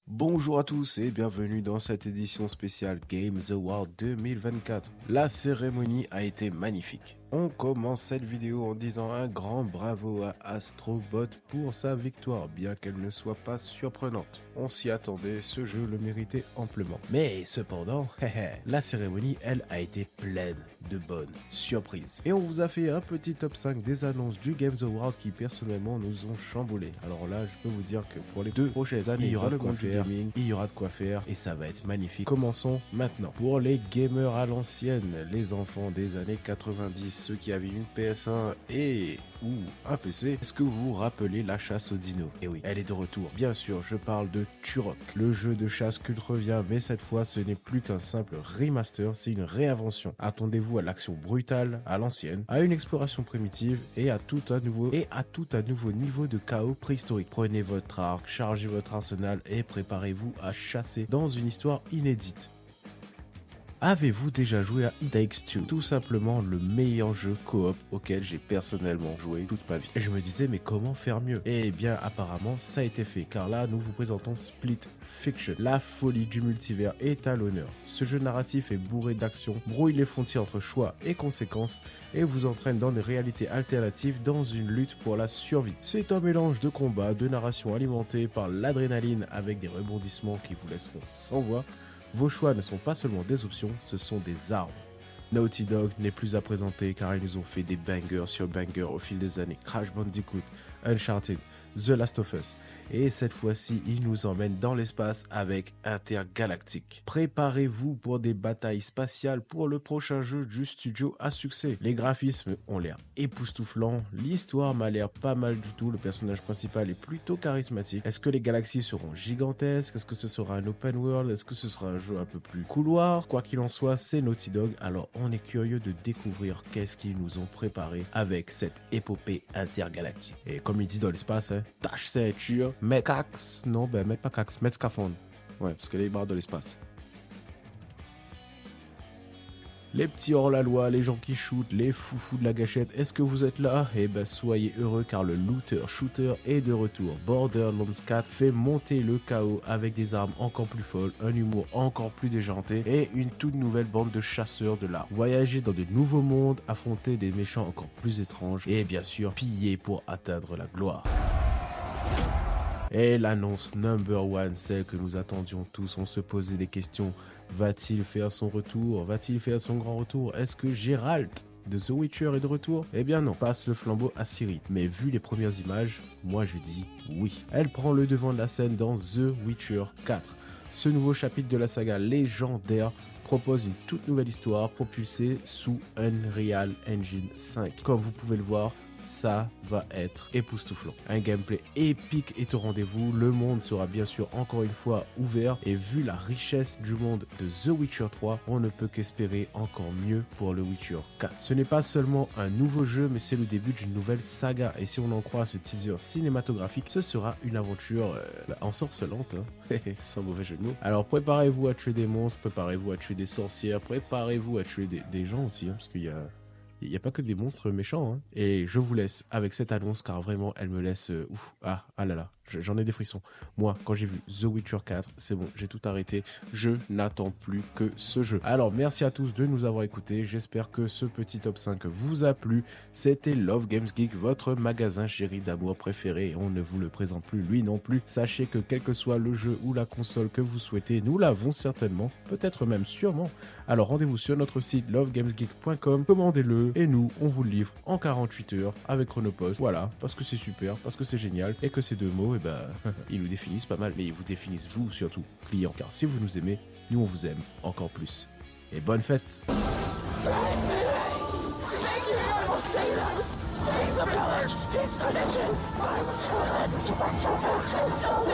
Bonjour à tous et bienvenue dans cette édition spéciale Games Award 2024. La cérémonie a été magnifique. On commence cette vidéo en disant un grand bravo à Astrobot pour sa victoire, bien qu'elle ne soit pas surprenante. On s'y attendait, ce jeu le méritait amplement. Mais cependant, la cérémonie, elle, a été pleine de bonnes surprises. Et on vous a fait un petit top 5 des annonces du Games Award qui personnellement nous ont chamboulé. Alors là, je peux vous dire que pour les 2 prochaines années, il y aura de quoi faire, il y aura de quoi faire et ça va être magnifique. Commençons maintenant. Pour les gamers à l'ancienne, les enfants des années 90, ceux qui avaient une PS1 et ou un PC, est-ce que vous vous rappelez la chasse aux dinos? Et oui, elle est de retour. Bien sûr, je parle de Turok. Le jeu de chasse culte revient, mais cette fois, ce n'est plus qu'un simple remaster, c'est une réinvention. Attendez-vous à l'action brutale, à l'ancienne, à une exploration primitive et à tout un nouveau niveau de chaos préhistorique. Prenez votre arc, chargez votre arsenal et préparez-vous à chasser dans une histoire inédite. Avez-vous déjà joué à It Takes Two? Tout simplement le meilleur jeu coop auquel j'ai personnellement joué toute ma vie. Et je me disais, mais comment faire mieux? Eh bien, apparemment, ça a été fait, car là, nous vous présentons Split Fiction. La folie du multivers est à l'honneur. Ce jeu narratif est bourré d'action, brouille les frontières entre choix et conséquences, et vous entraîne dans des réalités alternatives dans une lutte pour la survie. C'est un mélange de combat, de narration alimentée par l'adrénaline avec des rebondissements qui vous laisseront sans voix. Vos choix ne sont pas seulement des options, ce sont des armes. Naughty Dog n'est plus à présenter car ils nous ont fait des bangers sur bangers au fil des années. Crash Bandicoot, Uncharted, The Last of Us. Et cette fois-ci, ils nous emmènent dans l'espace avec Intergalactic. Préparez-vous pour des batailles spatiales pour le prochain jeu du studio à succès. Les graphismes ont l'air époustouflants, l'histoire m'a l'air pas mal du tout, le personnage principal est plutôt charismatique. Est-ce que les galaxies seront gigantesques? Est-ce que ce sera un open world? Est-ce que ce sera un jeu un peu plus couloir? Quoi qu'il en soit, c'est Naughty Dog, alors on est curieux de découvrir qu'est-ce qu'ils nous ont préparé avec cette épopée intergalactique. Et comme il dit dans l'espace, tâche ceinture, mettre pas cax, mettre scaphandre. Ouais, parce que là, il barre de l'espace. Les petits hors-la-loi, les gens qui shootent, les foufous de la gâchette, est-ce que vous êtes là? Eh ben soyez heureux car le looter-shooter est de retour. Borderlands 4 fait monter le chaos avec des armes encore plus folles, un humour encore plus déjanté et une toute nouvelle bande de chasseurs de l'arme. Voyager dans de nouveaux mondes, affronter des méchants encore plus étranges et bien sûr piller pour atteindre la gloire. Et l'annonce number one, celle que nous attendions tous, on se posait des questions. Va-t-il faire son retour? Va-t-il faire son grand retour? Est-ce que Geralt de The Witcher est de retour? Eh bien non, passe le flambeau à Ciri. Mais vu les premières images, moi je dis oui. Elle prend le devant de la scène dans The Witcher 4. Ce nouveau chapitre de la saga légendaire propose une toute nouvelle histoire propulsée sous Unreal Engine 5. Comme vous pouvez le voir, ça va être époustouflant. Un gameplay épique est au rendez-vous. Le monde sera bien sûr encore une fois ouvert et vu la richesse du monde de The Witcher 3, on ne peut qu'espérer encore mieux pour le Witcher 4. Ce n'est pas seulement un nouveau jeu, mais c'est le début d'une nouvelle saga. Et si on en croit ce teaser cinématographique, ce sera une aventure ensorcelante, sans mauvais jeu de mots. Alors préparez-vous à tuer des monstres, préparez-vous à tuer des sorcières, préparez-vous à tuer des gens aussi, parce qu'il y a... Il n'y a pas que des monstres méchants. Et je vous laisse avec cette annonce car vraiment elle me laisse... Ah là là, j'en ai des frissons. Moi, quand j'ai vu The Witcher 4, c'est bon, j'ai tout arrêté. Je n'attends plus que ce jeu. Alors, merci à tous de nous avoir écoutés. J'espère que ce petit top 5 vous a plu. C'était Love Games Geek, votre magasin chéri d'amour préféré. Et on ne vous le présente plus, lui non plus. Sachez que quel que soit le jeu ou la console que vous souhaitez, nous l'avons certainement, peut-être même sûrement. Alors, rendez-vous sur notre site lovegamesgeek.com, commandez-le. Et nous, on vous le livre en 48 heures avec Chronopost. Voilà, parce que c'est super, parce que c'est génial et que ces deux mots, ils nous définissent pas mal. Mais ils vous définissent vous surtout, clients. Car si vous nous aimez, nous on vous aime encore plus. Et bonne fête! Save the village! It's collision! I'm chosen to my salvation!